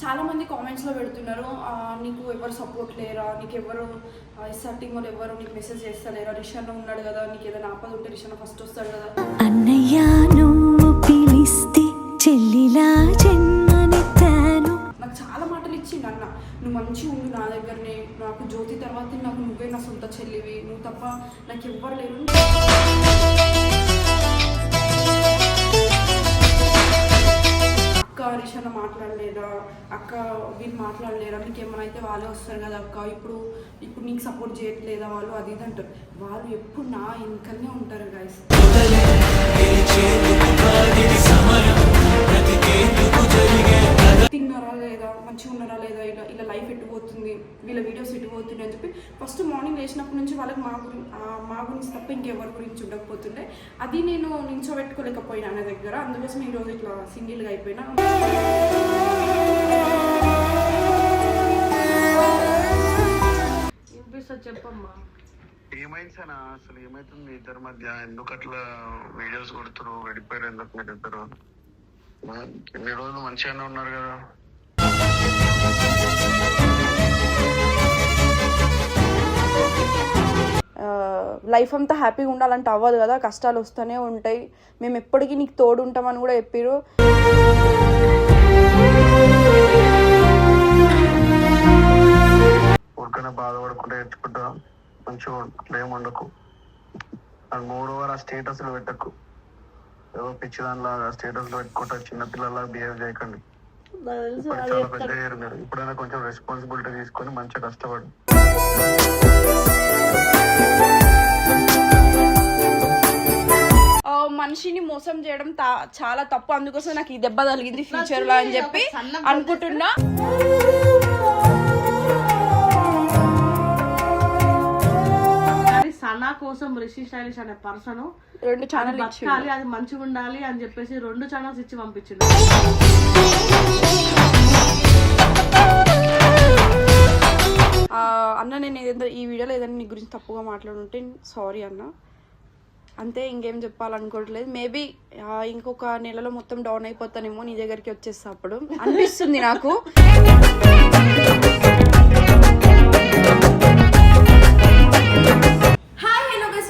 చాలామంది కామెంట్స్లో పెడుతున్నారు, నీకు ఎవరు సపోర్ట్ లేరా, నీకు ఎవరు స్టార్టింగ్ వాళ్ళు ఎవరు నీకు మెసేజ్ చేస్తలేరా, రిషాన్ ఉన్నాడు కదా, నీకు ఏదైనా ఆపద ఉంటే రిషాన్ ఫస్ట్ వస్తాడు కదా. అన్నయ్య నువ్వు పిలిస్తే చెల్లిలా జన్మనెత్తాను. నాకు చాలా మాటలు ఇచ్చిండు అన్న, నువ్వు మంచిగా ఉండు నా దగ్గరనే, నాకు జ్యోతి తర్వాత నాకు నువ్వే నా సొంత చెల్లివి, నువ్వు తప్ప నాకు ఎవ్వరు లేరు. అక్క రిషాన్ మాట్లాడలేదా, అక్క వీళ్ళు మాట్లాడలేరా, నీకు ఏమైనా అయితే వాళ్ళే వస్తారు కదా అక్క, ఇప్పుడు నీకు సపోర్ట్ చేయట్లేదా వాళ్ళు, అది ఇది అంటారు. వాళ్ళు ఎప్పుడు నా వెనకనే ఉంటారు గైస్. తిన్నారా లేదా, మంచిగా ఉన్నారా లేదా, ఇలా లైఫ్ ఎట్టుపోతుంది, వీళ్ళ వీడియోస్ ఎట్టుపోతుంది అని చెప్పి ఫస్ట్ మార్నింగ్ లేచినప్పటి నుంచి వాళ్ళకి మా గురించి తప్ప ఇంకెవరి గురించి ఉండకపోతుండే. అది నేను నించోబెట్టుకోలేకపోయినా నా దగ్గర, అందుకోసం ఈరోజు ఇట్లా సింగిల్గా అయిపోయినా. చెప్పమ్మా ఏమైంది సార్, అసలు ఏమైతుంది ఇద్దరి మధ్య, ఎందుకు అట్లా వీడియోస్ కొడుతురు, విడిపోయారు ఎందుకు మీరు ఇద్దరు? ఎన్ని రోజులు మంచిగానే ఉన్నారు కదా. లైఫ్ అంతా హ్యాపీగా ఉండాలంటే అవ్వదు కదా, కష్టాలు వస్తూనే ఉంటాయి. మేము ఎప్పటికీ నీకు తోడు ఉంటామని కూడా చెప్పారు. ఊరికైనా బాధపడకుండా ఎత్తుకుంటా మంచిగా ఏం ఉండకు. అది 3 వారు ఆ స్టేటస్లు పెట్టకు, ఏదో పిచ్చి దానిలా స్టేటస్లు పెట్టుకుంటా చిన్నపిల్లలా బిహేవ్ చేయకండి. చాలా పెద్ద అయ్యారు మీరు, ఇప్పుడైనా కొంచెం రెస్పాన్సిబిలిటీ తీసుకొని మంచిగా కష్టపడు. మనిషిని మోసం చేయడం చాలా తప్పు, అందుకోసం నాకు ఈ దెబ్బ తగిలింది ఫ్యూచర్ లో అని చెప్పి అనుకుంటున్నా. సనా కోసం రిషి స్టైలిష్ అనే పర్సన్ 2 ఛానల్ ఇచ్చాలి, అది మంచిగా ఉండాలి అని చెప్పేసి 2 ఛానల్స్ ఇచ్చి పంపించిండు. అన్న నేను ఏదైనా ఈ వీడియోలో ఏదైనా నీ గురించి తప్పుగా మాట్లాడుంటే సారీ అన్న, అంతే, ఇంకేం చెప్పాలనుకోవట్లేదు. మేబీ ఇంకొక నెలలో మొత్తం డౌన్ అయిపోతానేమో, నీ దగ్గరికి వచ్చేస్తా అప్పుడు అనిపిస్తుంది నాకు.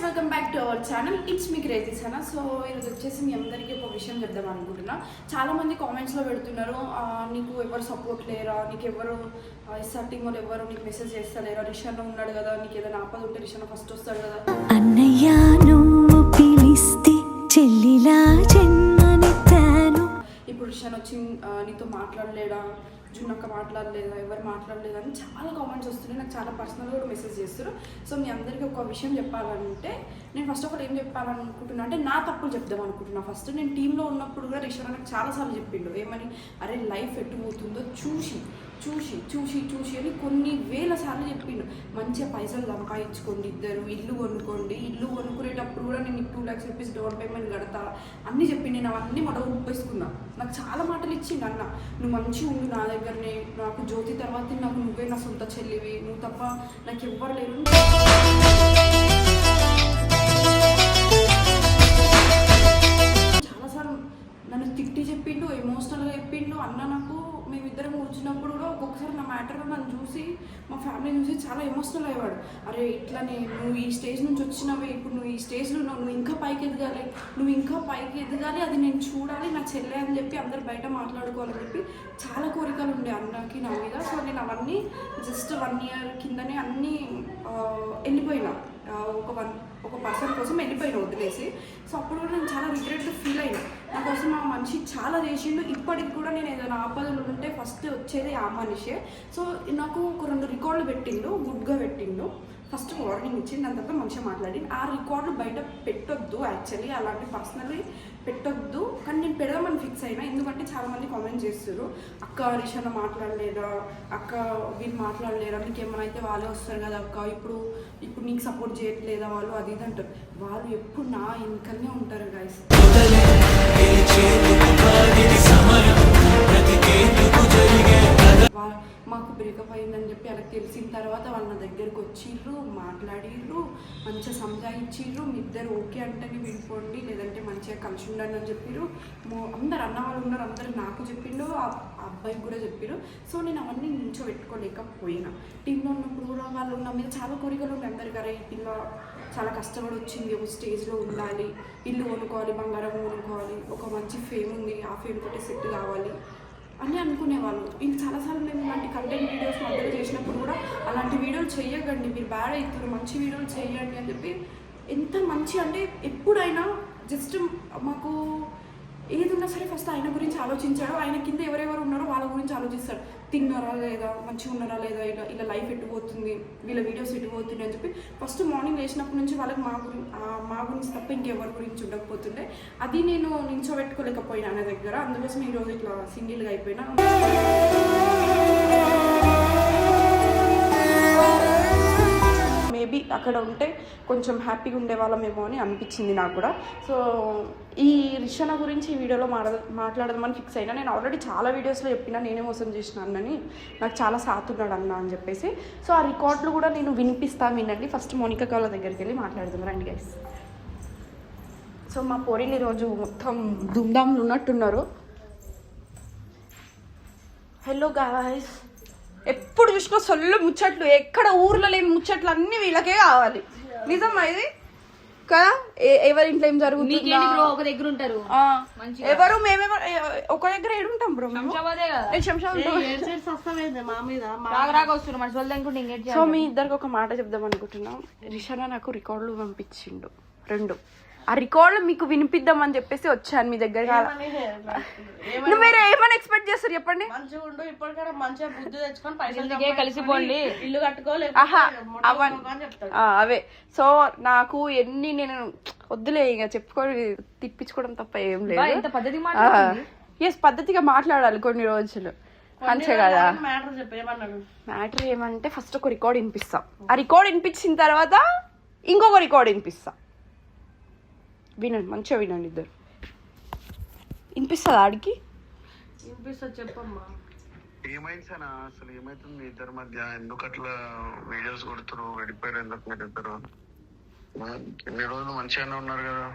Welcome back to our channel, it's me crazy Sana. So ఈరోజు వచ్చేసి మీ అందరికీ ఒక విషయం చెప్దాం అనుకుంటున్నా. చాలామంది కామెంట్స్లో పెడుతున్నారు, నీకు ఎవరు సపోర్ట్ లేరా, నీకు ఎవరు స్టార్టింగ్ వాళ్ళు ఎవరు నీకు మెసేజ్ చేస్తలేరా, రిషాన్ ఉన్నాడు కదా, నీకు ఏదైనా ఆపద ఉంటే రిషాన్ ఫస్ట్ వస్తాడు కదా. అన్నయ్య నువ్వు పిలిస్తే చెల్లిలా జన్మనెత్తాను. ఇప్పుడు రిషాన్ వచ్చి నీతో మాట్లాడలేడా, జున్నక్క మాట్లాడలేదా, ఎవరు మాట్లాడలేదా అని చాలా కామెంట్స్ వస్తున్నాయి. నాకు చాలా పర్సనల్గా కూడా మెసేజ్ చేస్తారు. సో మీ అందరికీ ఒక విషయం చెప్పాలంటే, నేను ఫస్ట్ ఆఫ్ ఆల్ ఏం చెప్పాలనుకుంటున్నా అంటే, నా తప్పులు చెప్దాం అనుకుంటున్నా. ఫస్ట్ నేను టీంలో ఉన్నప్పుడు కూడా రిషాన్ నాకు చాలాసార్లు చెప్పిండు ఏమని, అరే లైఫ్ ఎట్టుపోతుందో చూసి చూసి చూసి చూసి అని కొన్ని వేల సార్లు చెప్పిండు. మంచిగా పైసలు సంపాదించుకోండి, ఇద్దరు ఇల్లు కొనుక్కోండి, ఇల్లు కొనుక్కునేటప్పుడు కూడా నేను 2 lakhs రూపీస్ డౌన్ పేమెంట్ కడతా అన్నీ చెప్పిండు. నేను అవన్నీ మొదట ఊపేసుకున్నా. నాకు చాలా మాటలు ఇచ్చిండు అన్న, నువ్వు మంచిగా ఉండు నా దగ్గరనే, నాకు జ్యోతి తర్వాత నాకు నువ్వే నా సొంత చెల్లివి, నువ్వు తప్ప నాకు ఎవ్వరు లేరు. చాలాసార్లు నన్ను తిట్టి చెప్పిండు, ఎమోషనల్గా చెప్పిండు అన్న. నాకు మేమిద్దరం కూర్చున్నప్పుడు కూడా ఒక్కొక్కసారి నా మ్యాటర్లో నన్ను చూసి, మా ఫ్యామిలీ చూసి చాలా ఎమోషనల్ అయ్యేవాడు. అరే ఇట్లానే నువ్వు ఈ స్టేజ్ నుంచి వచ్చినావే, ఇప్పుడు నువ్వు ఈ స్టేజ్లో నువ్వు ఇంకా పైకి ఎదగాలి, నువ్వు ఇంకా పైకి ఎదగాలి, అది నేను చూడాలి, నా చెల్లె అని చెప్పి అందరు బయట మాట్లాడుకోవాలని చెప్పి చాలా కోరికలు ఉండే అన్నకి నా మీద. సో నేను అవన్నీ జస్ట్ 1 year కిందనే అన్నీ వెళ్ళిపోయినా, ఒక పర్సన్ కోసం వెళ్ళిపోయినా వదిలేసి. సో అప్పుడు కూడా నేను చాలా రిగ్రెట్ ఫీల్ అయినా. నా కోసం ఆ మనిషి చాలా చేసిండు. ఇప్పటికి కూడా నేను ఏదైనా ఆపదలు ఉంటే ఫస్ట్ వచ్చేది ఆ మనిషే. సో నాకు ఒక 2 రికార్డులు పెట్టిండు, గుడ్గా పెట్టిండు. ఫస్ట్ వార్నింగ్ ఇచ్చింది, దాని తర్వాత మంచిగా మాట్లాడి. ఆ రికార్డులు బయట పెట్టొద్దు, యాక్చువల్లీ అలాంటి పర్సనల్లీ పెట్టొద్దు, కానీ నేను పెడదామని ఫిక్స్ అయినా. ఎందుకంటే చాలామంది కామెంట్ చేస్తారు, అక్క రిషాన్ మాట్లాడలేదా, అక్క వీళ్ళు మాట్లాడలేరా, నీకు ఏమైనా అయితే వాళ్ళే వస్తారు కదా అక్క, ఇప్పుడు నీకు సపోర్ట్ చేయట్లేదా వాళ్ళు, అది ఇది అంటారు. వాళ్ళు ఎప్పుడు నా వెనకనే ఉంటారు గైస్. మాకు బ్రేకప్ అయిందని చెప్పి వాళ్ళకి తెలిసిన తర్వాత వాళ్ళ నా దగ్గరకు వచ్చిర్రు, మాట్లాడిర్రు, మంచిగా సంజాయించిర్రు. మీ ఇద్దరు ఓకే అంటేనే విడిపోండి, లేదంటే మంచిగా కలిసి ఉండండి అని చెప్పిర్రు. అందరు అన్న వాళ్ళు ఉన్నారు, అందరు నాకు చెప్పిండు, ఆ అబ్బాయికి కూడా చెప్పారు. సో నేను అవన్నీ నించోబెట్టుకోలేకపోయినా. టీంలో ఉన్నప్పుడు కూడా వాళ్ళు నా మీద చాలా కోరికలు ఉండే అందరికీ. అరే ఈ పిల్ల చాలా కష్టపడి వచ్చింది, ఒక స్టేజ్లో ఉండాలి, ఇల్లు కొనుక్కోవాలి, బంగారం కొనుక్కోవాలి, ఒక మంచి ఫేమ్ ఉంది, ఆ ఫేమ్ తోటి సెట్ కావాలి అని అనుకునేవాళ్ళు. ఇంక చాలాసార్లు మేము ఇలాంటి కంటెంట్ వీడియోస్ మధ్యలో చేసినప్పుడు కూడా అలాంటి వీడియోలు చేయకండి, మీరు బ్యాడ్ అవుతారు, మంచి వీడియోలు చేయండి అని చెప్పి. ఎంత మంచి అంటే ఎప్పుడైనా జస్ట్ మాకు ఏది ఉన్నా సరే ఫస్ట్ ఆయన గురించి ఆలోచించాడు. ఆయన కింద ఎవరెవరు ఉన్నారో వాళ్ళ గురించి ఆలోచిస్తాడు. తిన్నారా లేదా, మంచిగా ఉన్నారా లేదా, ఇలా లైఫ్ ఎట్టుపోతుంది, వీళ్ళ వీడియోస్ ఎట్టుపోతుంది అని చెప్పి ఫస్ట్ మార్నింగ్ లేచినప్పటి నుంచి వాళ్ళకి మా గురించి తప్ప ఇంకెవరి గురించి ఉండకపోతుండే. అది నేను నించోబెట్టుకోలేకపోయినా ఆయన దగ్గర. అందుకోసం ఈరోజు ఇట్లా సింగిల్గా అయిపోయినా. మేబీ అక్కడ ఉంటే కొంచెం హ్యాపీగా ఉండేవాళ్ళమేమో అని అనిపించింది నాకు కూడా. సో ఈ రిషానా గురించి ఈ వీడియోలో మాట్లాడదామని ఫిక్స్ అయినా. నేను ఆల్రెడీ చాలా వీడియోస్లో చెప్పినా నేనే మోసం చేసిన అన్నని, నాకు చాలా సాతున్నాడు అన్న అని చెప్పేసి. సో ఆ రికార్డులు కూడా నేను వినిపిస్తాను, వినండి. ఫస్ట్ మోనికా వాళ్ళ దగ్గరికి వెళ్ళి మాట్లాడదాం రండి గైస్. సో మా పోరీలు ఈరోజు మొత్తం ధూమ్ధామ్లు ఉన్నట్టున్నారు. హలో గాయ్స్, ఎప్పుడు చూసినా సొల్లు ముచ్చట్లు, ఎక్కడ ఊర్లో లేని ముచ్చట్లు అన్ని వీళ్ళకే కావాలి. నిజమా ఇది కదా? ఎవరి ఇంట్లో ఏం జరుగుతుంది ఒక దగ్గర ఉంటారు, ఎవరు మేమెవరు ఒక దగ్గర ఏడుంటాం బ్రో. సో మీ ఇద్దరికి ఒక మాట చెప్దాం అనుకుంటున్నాం. రిషానా నాకు రికార్డులు పంపించిండు 2. ఆ రికార్డులు మీకు వినిపిద్దామని చెప్పేసి వచ్చాను మీ దగ్గర. మీరు ఏమని ఎక్స్పెక్ట్ చేస్తారు చెప్పండి? కలిసిపోండి, ఇల్లు కట్టుకోలే అవే. సో నాకు ఎన్ని నేను వద్దులే ఇక చెప్పుకొని తిప్పించుకోవడం తప్ప ఏం లేదు. పద్ధతిగా మాట్లాడాలి కొన్ని రోజులు, అంతే కదా. మ్యాటర్ ఏమంటే ఫస్ట్ ఒక రికార్డ్ వినిపిస్తాం. ఆ రికార్డ్ వినిపించిన తర్వాత ఇంకొక రికార్డ్ వినిపిస్తా. వినండి, మంచిగా వినండి ఇద్దరు. వినిపిస్తుందా ఆడికి? వినిపిస్తా, చెప్పమ్మా. ఏమైంది సార్ అసలు ఏమైతుంది ఇద్దరి మధ్య? ఎందుకు అట్లా వీడియోస్ కొడుతురు? వెళ్ళిపోయారు ఎందుకు మీరు ఇద్దరు? ఎన్ని రోజులు మంచిగానే ఉన్నారు కదా.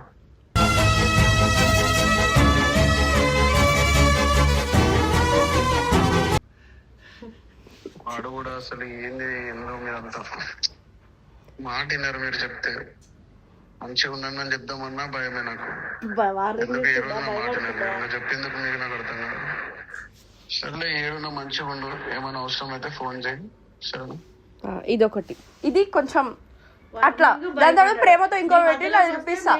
వాడు కూడా అసలు ఏంది ఎందుకు మీరంతా మాట విన్నారు? మీరు చెప్తే మంచిగా ఉన్నాను అని చెప్దామన్నా భయమే నాకు. ఎందుకు ఏ రోజు మాట విన్నారు? చెప్పేందుకు మీకు నాకు అర్థం కాదు. సరేలే, ఏడున్నా మంచిగా ఉండు, ఏమైనా అవసరం అయితే ఫోన్ చేయి. సరేనా? ఇదొకటి, ఇది కొంచెం అట్లా. దాని తర్వాత ప్రేమతో ఇంకో పెట్టి చూపిస్తా.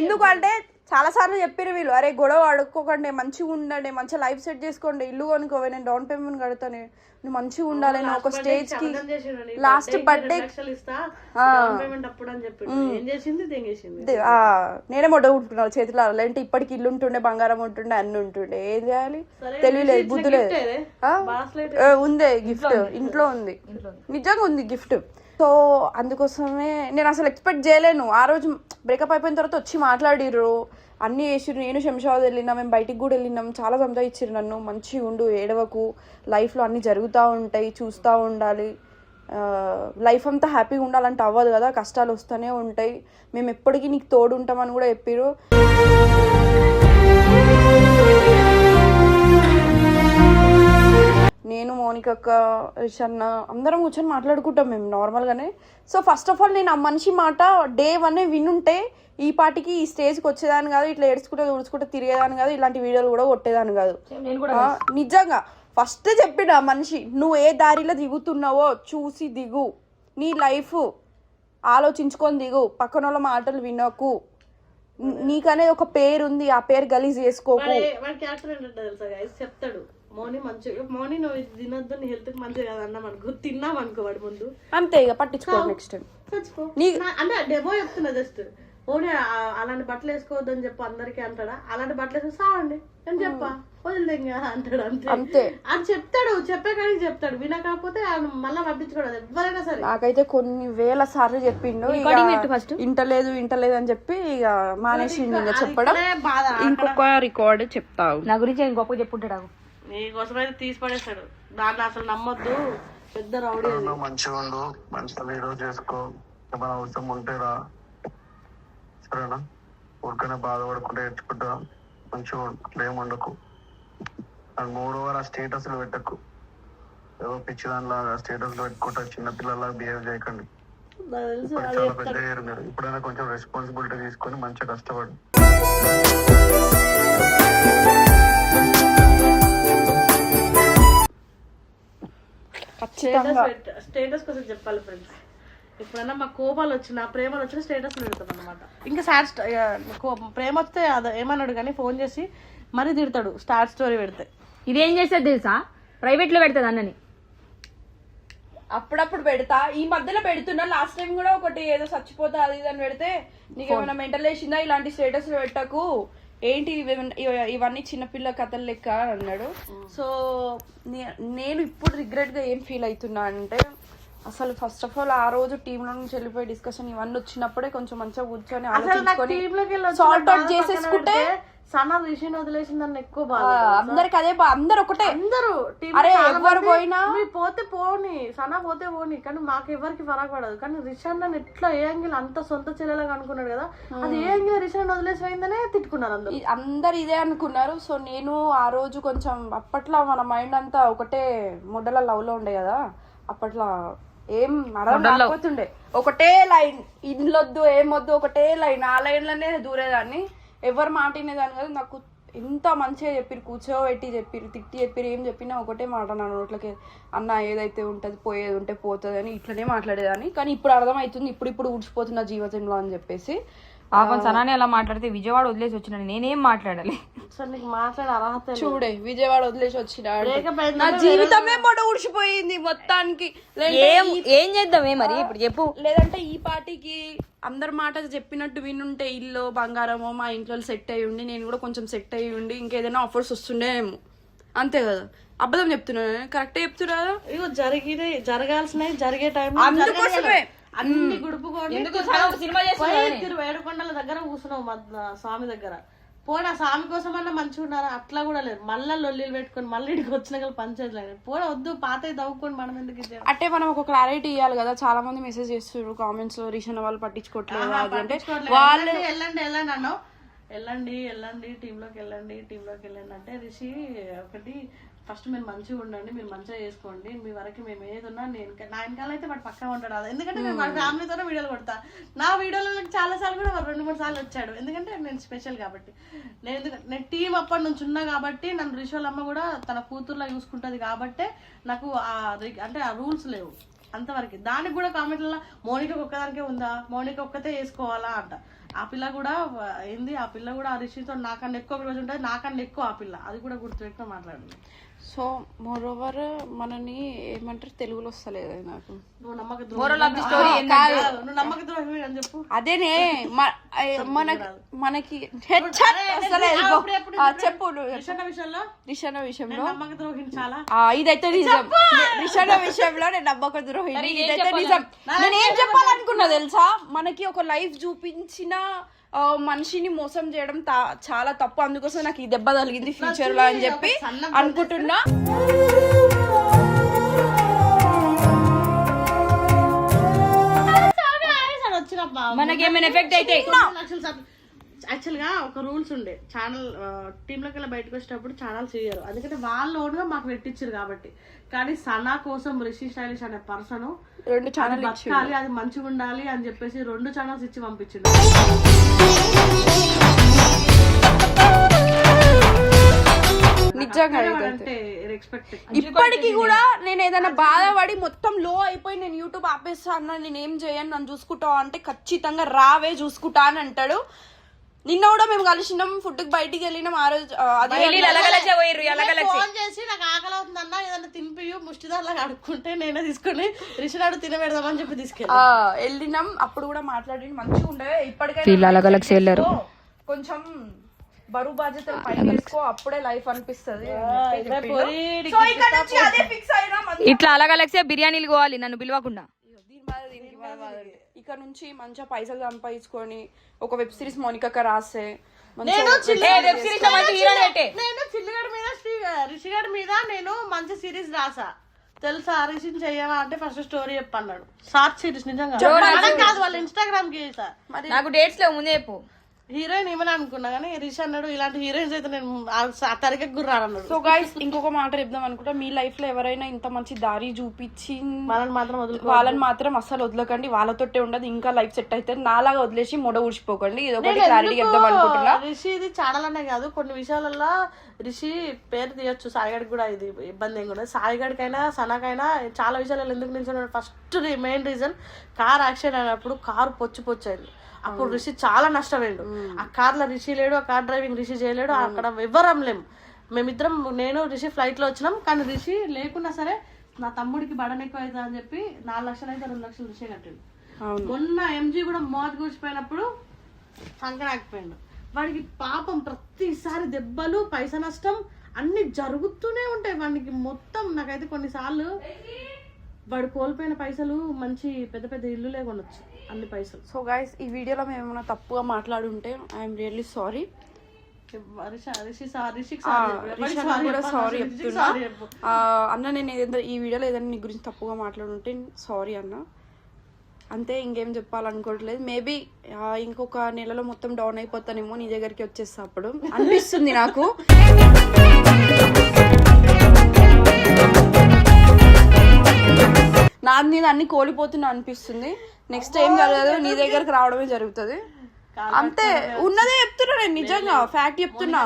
ఎందుకంటే చాలా సార్లు చెప్పారు వీళ్ళు, అరే గొడవ అడుక్కోకండి, మంచిగా ఉండండి, మంచిగా లైఫ్ సెట్ చేసుకోండి, ఇల్లు కొనుక్కోవే, నేను డౌన్ పేమెంట్ కడతాను, నువ్వు మంచిగా ఉండాలి, నేను ఒక స్టేజ్ కి లాస్ట్ బర్త్డే నేనే మొట్ట కుట్టుకున్నాను చేతిలో. అంటే ఇప్పటికి ఇల్లు ఉంటుండే, బంగారం ఉంటుండే, అన్ని ఉంటుండే, ఏం చేయాలి తెలియలేదు, బుద్ధి లేదు. ఉంది గిఫ్ట్, ఇంట్లో ఉంది, నిజంగా ఉంది గిఫ్ట్. సో అందుకోసమే నేను అసలు ఎక్స్పెక్ట్ చేయలేను. ఆ రోజు బ్రేకప్ అయిపోయిన తర్వాత వచ్చి మాట్లాడిర్రు, అన్నీ చేసిర్రు. నేను శంషాబాద్ వెళ్ళినా, మేము బయటికి కూడా వెళ్ళినాం, చాలా సంజాయిచ్చిర్రు నన్ను. మంచిగా ఉండు, ఏడవకు, లైఫ్లో అన్నీ జరుగుతూ ఉంటాయి, చూస్తూ ఉండాలి, లైఫ్ అంతా హ్యాపీగా ఉండాలంటే అవ్వదు కదా, కష్టాలు వస్తూనే ఉంటాయి, మేము ఎప్పటికీ నీకు తోడు ఉంటామని కూడా చెప్పారు. నేను, మోనికక్క, రిషన్న అందరం కూర్చొని మాట్లాడుకుంటాం మేము నార్మల్గానే. సో ఫస్ట్ ఆఫ్ ఆల్ నేను ఆ మనిషి మాట డే 1 వినుంటే ఈ పాటికి ఈ స్టేజ్కి వచ్చేదాన్ని కాదు, ఇట్లా ఏడ్చుకుంటే తుడుచుకుంటే తిరిగేదాన్ని కాదు, ఇలాంటి వీడియోలు కూడా కొట్టేదాన్ని కాదు. నిజంగా ఫస్ట్ చెప్పిన ఆ మనిషి, నువ్వు ఏ దారిలో దిగుతున్నావో చూసి దిగు, నీ లైఫ్ ఆలోచించుకొని దిగు, పక్కన వాళ్ళ మాటలు వినకు, నీకనేది ఒక పేరు ఉంది, ఆ పేరు గలీజ్ చేసుకోకు. చెప్తాడు మోని మంచిగా, మోని నువ్వు తినొద్దు, నీ హెల్త్ కి మంచిగా కాదు అన్నాం అనుకో, తిన్నాం అనుకో వాడి ముందు, అంతే ఇక పట్టించుకో. నెక్స్ట్ టైం చచ్చిపో అంటే డెమో చెప్తున్నా జస్ట్. మోని అలాంటి బట్టలు వేసుకోవద్దు అని చెప్పు అందరికి అంటాడా? అలాంటి బట్టలు వేసుకొని సావండి అని చెప్పా, వదిలేంగా అంటాడు, అంతే. అది చెప్తాడు, చెప్పే కానీ చెప్తాడు, వినకపోతే మళ్ళీ పట్టించుకోవడం ఎవరైనా సరే. నాకైతే కొన్ని వేల సార్లు చెప్పిండు, ఇంటలేదు అని చెప్పి ఇక మానేసిండు ఇంకా చెప్పడం. ఇంకొక రికార్డ్ చెప్తావు నా గురించి గొప్ప చెప్పుంటాడు. నీకోసమైతే తీసి పడేస్తాడు. దాన్ని అసలు నమ్మొద్దు, పెద్ద రౌడీ. మంచిగా ఉండు, మంచిగా వీడియో చేసుకో, ఏమైనా అవసరం ఉంటే రా, సరేనా? ఊరికైనా బాధపడకుండా ఏడ్చుకుంటా మంచిగా ఏముండకు. అండ్ మోరోవర్ ఆ స్టేటస్లు పెట్టకు, ఏదో పిచ్చి దానిలాగా స్టేటస్లు పెట్టుకుంటా చిన్నపిల్లలాగా బిహేవ్ చేయకండి. చాలా పెద్ద అయ్యారు మీరు, ఇప్పుడైనా కొంచెం రెస్పాన్సిబిలిటీ తీసుకొని మంచిగా కష్టపడు. స్టేటస్ కోసం చెప్పాలి ఫ్రెండ్స్. ఎప్పుడైనా మా కోపాలు వచ్చినా ప్రేమలు వచ్చినా స్టేటస్ పెడతాం అనమాట. ఇంకా సాడ్ ప్రేమ వస్తే అది ఏమన్నాడు కానీ ఫోన్ చేసి మరీ తిడతాడు స్టార్ స్టోరీ పెడితే. ఇదేం చేస్తుంది తెలుసా, ప్రైవేట్ లో పెడతాది అన్నని. అప్పుడప్పుడు పెడతా, ఈ మధ్యలో పెడుతున్నా. లాస్ట్ టైం కూడా ఒకటి ఏదో చచ్చిపోతా అది ఇది అని పెడితే నీకేమైనా మెంటల్ వేసిందా, ఇలాంటి స్టేటస్ పెట్టకు, ఏంటి ఇవన్నీ చిన్నపిల్ల కథలు లెక్క అని అన్నాడు. సో నేను ఇప్పుడు రిగ్రెట్ గా ఏం ఫీల్ అవుతున్నా అంటే, అసలు ఫస్ట్ ఆఫ్ ఆల్ ఆ రోజు టీమ్ లో నుంచి వెళ్ళిపోయి డిస్కషన్ ఇవన్నీ వచ్చినప్పుడే కొంచెం మంచిగా కూర్చొని ఆలోచించుకొని సార్ట్ అవుట్ చేసేసుకుంటే సనా రిషిని వదిలేసిందని ఎక్కువ బాధ. అందరికి అదే అందరు ఒకటే, అందరూ అరే ఎవరు పోయినా పోతే పోని, సనా పోతే పోని, కానీ మాకు ఎవరికి ఫరక్ పడదు. కానీ రిషాన్ నన్ను ఎట్లా ఏ యాంగిల్ అంత సొంత చెల్లెలాగా అనుకున్నాడు కదా, అది ఏ యాంగిల్ రిషాన్ వదిలేసిపోయిందనే తిట్టుకున్నారు అందరు. అందరు ఇదే అనుకున్నారు. సో నేను ఆ రోజు కొంచెం అప్పట్లో మన మైండ్ అంతా ఒకటే మొడల లవ్ లో ఉండే కదా, అప్పట్లో ఏం అడగకపోతుండే, ఒకటే లైన్, ఇల్లొద్దు ఏమొద్దు ఒకటే లైన్, ఆ లైన్ లోనే దూరేదాన్ని, ఎవరు మాట వినేదాన్ని కదా. నాకు ఎంత మంచిగా చెప్పిరు, కూర్చోబెట్టి చెప్పిరు, తిట్టి చెప్పిరు, ఏం చెప్పినా ఒకటే మాట నా నోట్లకి, అన్న ఏదైతే ఉంటది పోయేది ఉంటే పోతుంది అని ఇట్లనే మాట్లాడేదాన్ని. కానీ ఇప్పుడు అర్థమవుతుంది, ఇప్పుడు ఊడ్చిపోతున్న జీవితంలో అని చెప్పేసి. పాపం సనాని అలా మాట్లాడితే విజయవాడ వదిలేసి వచ్చిన నేనేం మాట్లాడాలి. చూడే విజయవాడ వదిలేసి వచ్చినాడు, నా జీవితమే మొడ ఊడ్చిపోయింది మొత్తానికి. ఏం చేద్దామే మరి ఇప్పుడు చెప్పు. లేదంటే ఈ పార్టీకి అందరి మాట చెప్పినట్టు వినుంటే ఇల్లు బంగారమో మా ఇంట్లో సెట్ అయ్యి ఉండి, నేను కూడా కొంచెం సెట్ అయ్యి ఉండి ఇంకేదైనా ఆఫర్స్ వస్తుండేమో, అంతే కదా. అబద్ధం చెప్తున్నా, కరెక్టే చెప్తున్నా. ఇగో జరగాల్సినవి జరిగే టైం అందుకోసమే అన్ని గుడుపుకోండి. వేడుకొండల దగ్గర కూర్చున్నావు స్వామి దగ్గర, పోనా స్వామి కోసం అన్నా మంచిగా ఉన్నారా? అట్లా కూడా లేదు, మళ్ళీ లొల్లీలు పెట్టుకొని మళ్ళీ ఇంటికి వచ్చిన పంచాయతీ పోనా వద్దు, పాత దవ్వుకొని మనం ఎందుకు అంటే మనం ఒక క్లారిటీ ఇవ్వాలి కదా. చాలా మంది మెసేజ్ చేస్తారు కామెంట్స్ లో, రీషన్ వాళ్ళు పట్టించుకోవట్లేదు అంటే వాళ్ళు వెళ్ళండి అన్నావు, వెళ్ళండి టీంలోకి వెళ్ళండి అంటే రిషి ఒకటి ఫస్ట్ మీరు మంచిగా ఉండండి, మీరు మంచిగా చేసుకోండి, మీ వరకు మేము ఏది ఉన్నా నేను నా వెనకాల అయితే వాడు పక్కా ఉంటాడు. అది ఎందుకంటే నేను మా ఫ్యామిలీతోనే వీడియోలు కొడతా, నా వీడియోలో చాలా సార్లు కూడా 2-3 సార్లు వచ్చాడు, ఎందుకంటే నేను స్పెషల్ కాబట్టి. నేను టీం అప్పటి నుంచి ఉన్నా కాబట్టి, నన్ను రిషోల్ అమ్మ కూడా తన కూతుర్లా చూసుకుంటది కాబట్టి నాకు అంటే ఆ రూల్స్ లేవు అంతవరకు. దానికి కూడా కామెంట్లలో మోనిక ఒక్కదానికే ఉందా, మోనిక ఒక్కతే వేసుకోవాలా అంట. ఆ పిల్ల కూడా ఏంది, ఆ పిల్ల కూడా ఆ రిషితో నాకన్నా ఎక్కువ రోజు ఉంటుంది, నాకన్నా ఎక్కువ ఆ పిల్ల, అది కూడా గుర్తుపెట్టుకుని మాట్లాడింది. సో మోర్ ఓవర్ మనని ఏమంటారు తెలుగులో వస్తలేదు నాకు, నువ్వు నమ్మక ద్రోహి అని చెప్పు. అదేనే మనకి చెప్పు రిషన్న విషయంలో నమ్మక ద్రోహిని చాలా, ఇదైతే నిజం. రిషన్న విషయంలో నేను నమ్మక ద్రోహిని, ఇదైతే నిజం. నేను ఏం చెప్పాలనుకున్నా తెలుసా, మనకి ఒక లైఫ్ చూపించిన మనిషిని మోసం చేయడం చాలా తప్పు, అందుకోసం నాకు ఈ దెబ్బ తగిలింది ఫ్యూచర్ లో అని చెప్పి అనుకుంటున్నా. మనకేమైనా ఎఫెక్ట్ అయితే యాక్చువల్ గా ఒక రూల్స్ ఉండే, ఛానల్ టీంలోకి వెళ్ళి బయటకు వచ్చేటప్పుడు ఛానల్ చేయరు, ఎందుకంటే వాళ్ళు ఓన్గా మాకు పెట్టించారు కాబట్టి. కానీ సనా కోసం రిషి స్టైలిష్ అనే పర్సన్ 2 ఛానల్ బతకాలి, అది మంచిగా ఉండాలి అని చెప్పేసి 2 ఛానల్స్ ఇచ్చి పంపించిండు. నిజంగా ఇప్పటికి కూడా నేను ఏదైనా బాధపడి మొత్తం లో అయిపోయి నేను యూట్యూబ్ ఆపేస్తాను, నేను ఏం చేయను, నన్ను చూసుకుంటావు అంటే ఖచ్చితంగా రావే చూసుకుంటా అని అంటాడు. నిన్న కూడా మేము కలిసినాం, ఫుడ్ కి బయటికి వెళ్ళినాం. ఆ రోజు ఫోన్ చేసి నాకు ఆకలి అవుతుందన్న ఏదైనా తినిపి ముష్టిదారులాగా అడుక్కుంటే నేనే తీసుకుని రిషినాడు తినబెడదామని చెప్పి వెళ్ళినాం. అప్పుడు కూడా మాట్లాడి మంచిగా ఉండే. ఇప్పటికైనా కొంచెం బరువు బాధ్యతలు పైన వేసుకో, అప్పుడే లైఫ్ అనిపిస్తుంది. ఇట్లా అలాగలక్సే బిర్యానీలు పోవాలి నన్ను పిలవకుండా. ఇక్కడ నుంచి మంచిగా పైసలు సంపాదించుకొని ఒక వెబ్ సిరీస్ మోనికాక రాస్తే నేను వెబ్ సిరీస్ లో మంచి హీరో పెట్టే. నేను చిల్లిగడ్ మీద రిషిగడ్ మీద నేను మంచి సిరీస్ రాసా తెలుసా. రిషిని చెయ్యవా అంటే ఫస్ట్ స్టోరీ చెప్పన్నాడు. షార్ట్ సిరీస్ నిజంగా మనకి కాదు, వాళ్ళ ఇన్స్టాగ్రామ్ కి చేసా. నాకు డేట్స్ లేవు ముందే చెప్పు. హీరోయిన్ ఏమని అనుకున్నా కానీ రిషి అన్నాడు ఇలాంటి హీరోయిన్స్ అయితే నేను ఆ తరగతి గుర్రాడు. సో గైస్ ఇంకొక మాట చెప్దాం అనుకుంటా, మీ లైఫ్ లో ఎవరైనా ఇంత మంచి దారి చూపించి వాళ్ళని మాత్రం అస్సలు వదలకండి. వాళ్ళతోటే ఉండదు, ఇంకా లైఫ్ సెట్ అయితే నాలాగా వదిలేసి మొడ ఊడ్చిపోకండి. ఇది ఒకటి క్లారిటీ చెప్దాం అనుకుంటున్నా. రిషి ఇది చాడాలనే కాదు, కొన్ని విషయాలలో రిషి పేరు తీయొచ్చు. సాయిగడికి కూడా ఇది ఇబ్బంది ఏం కూడా. సాయిగడికైనా సనాకైనా చాలా విషయాలలో ఎందుకు నిల్చున్నాడు, first main reason car accident అయినప్పుడు కారు పొచ్చు అయింది. అప్పుడు రిషి చాలా నష్టపోయాడు. ఆ కార్లో రిషి లేడు, ఆ కార్ డ్రైవింగ్ రిషి చేయలేడు, అక్కడ ఎవ్వరు అమ్మలేము. మేమిద్దరం నేను రిషి ఫ్లైట్ లో వచ్చినాం. కానీ రిషి లేకున్నా సరే నా తమ్ముడికి బడన్ ఎక్కువ అవుతుంది అని చెప్పి 4 లక్షలు అయితే 2 లక్షలు రిషి కట్టాడు. మొన్న ఎంజీ కూడా మోత్ కూర్చిపోయినప్పుడు సంకరాకపోయాడు. వాడికి పాపం ప్రతిసారి దెబ్బలు, పైసా నష్టం అన్ని జరుగుతూనే ఉంటాయి వాడికి మొత్తం. నాకైతే కొన్నిసార్లు వాడు కోల్పోయిన పైసలు మంచి పెద్ద పెద్ద ఇల్లు లేకొనొచ్చు అన్ని పైసలు. సో గైస్ ఈ వీడియోలో మేము ఏమైనా తప్పుగా మాట్లాడుంటే ఐఎమ్ రియల్లీ సారీ. కూడా సారీ చెప్తున్నా అన్న. నేను ఏదైనా ఈ వీడియోలో ఏదైనా నీ గురించి తప్పుగా మాట్లాడుంటే సారీ అన్న, అంతే. ఇంకేం చెప్పాలనుకోవట్లేదు. మేబీ ఇంకొక నెలలో మొత్తం డౌన్ అయిపోతానేమో, నీ దగ్గరికి వచ్చేస్తా అప్పుడు అనిపిస్తుంది నాకు. నాది నేను అన్ని కోల్పోతున్నా అనిపిస్తుంది. నెక్స్ట్ ఏం జరగదు, నీ దగ్గరకు రావడమే జరుగుతుంది. అంతే, ఉన్నదే చెప్తున్నా నేను, నిజంగా ఫ్యాక్ట్ చెప్తున్నా.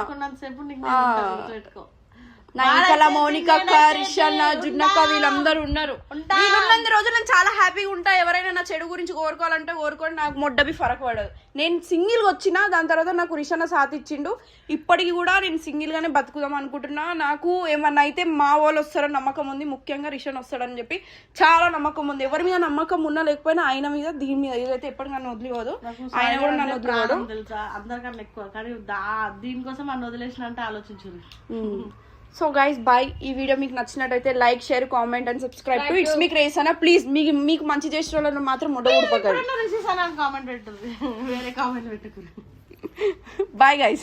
నైకల, మౌనిక, రిషన్న, జున్నక్క వీళ్ళందరూ ఉన్నారు. వీళ్ళున్నంత రోజులు నేను చాలా హ్యాపీగా ఉంటా. ఎవరైనా నా చెడు గురించి కోరుకోవాలంటే కోరుకోండి, నాకు మొడ్డబి ఫరక్ పడదు. నేను సింగిల్గా వచ్చినా దాని తర్వాత నాకు రిషన్న సాథ్ ఇచ్చిండు. ఇప్పటికి కూడా నేను సింగిల్ గానే బతుకుదాం అనుకుంటున్నా. నాకు ఏమన్నా అయితే మా వాళ్ళు వస్తారని నమ్మకం ఉంది, ముఖ్యంగా రిషన్ వస్తాడని చెప్పి చాలా నమ్మకం ఉంది. ఎవరి మీద నమ్మకం ఉన్నా లేకపోయినా ఆయన మీద, దీని మీద ఇదైతే ఎప్పటికీ నన్ను వదిలిపోదు, ఆయన కూడా నన్ను వదిలిపోదు తెలుసా. అందరికన్నా ఎక్కువ కానీ దీనికోసం నన్ను వదిలేసిన అంటే ఆలోచించారు. So guys bye. ఈ వీడియో మీకు నచ్చినట్టయితే like, share, comment and subscribe to it's me craze అన్న. ప్లీజ్ మీకు మంచి చేసిన వాళ్ళని మాత్రం మొట్ట ఊడిపోకండి. కామెంట్ పెట్టదు, వేరే కామెంట్ పెట్టుకుని. Bye guys.